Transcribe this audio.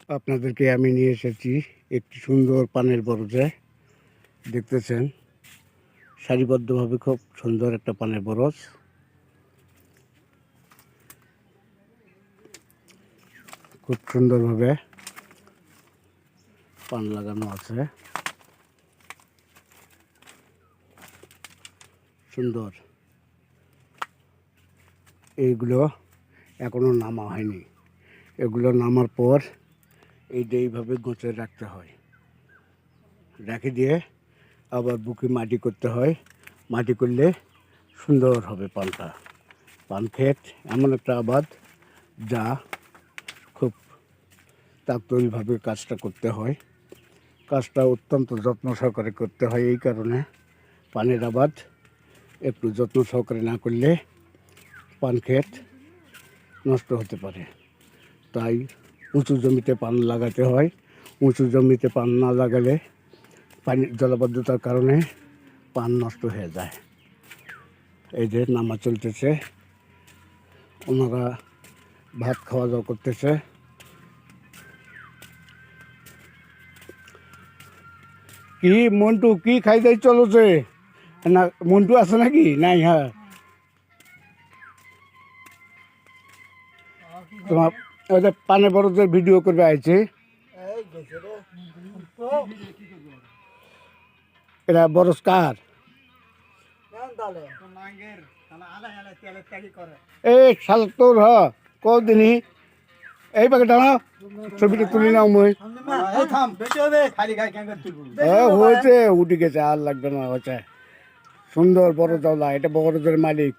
আপনাদেরকে আমি নিয়ে এসেছি একটি সুন্দর পানের বরজে। দেখতেছেন সারিবদ্ধভাবে খুব সুন্দর একটা পানের বরজ। খুব সুন্দরভাবে পান লাগানো আছে, সুন্দর। এইগুলো এখনো নামা হয়নি, এগুলো নামার পর এইভাবে গোছে রাখতে হয়, রেখে দিয়ে আবার বুকে মাটি করতে হয়। মাটি করলে সুন্দর হবে পানটা। পান ক্ষেত এমন একটা আবাদ যা খুব তাৎপর্যভাবে কাজটা করতে হয়। কাজটা অত্যন্ত যত্ন সহকারে করতে হয়। এই কারণে পানের আবাদ একটু যত্ন সহকারে না করলে পান ক্ষেত নষ্ট হতে পারে। তাই উঁচু জমিতে পান লাগাতে হয়। উঁচু জমিতে পান না লাগালে পানির জলাবদ্ধতার কারণে পান নষ্ট হয়ে যায়। এই যে নামা চলতেছে, ওনারা ভাত খাওয়া দাওয়া করতেছে। কি মন্টু, কি খাইতে চলছে না? মন্টু আছে নাকি? নাই। হ্যাঁ, তোমার ওই যে পানে বড়দের ভিডিও করবে আইছে। এরা বরস কার? এই শাল তোর কদিনই এই পাকে টানা ছবিটা তুলি নাও। মই হয়েছে, উঠে গেছে, আর লাগবে না। হচ্ছে সুন্দর বড় জাওলা, এটা বড়দের মালিক।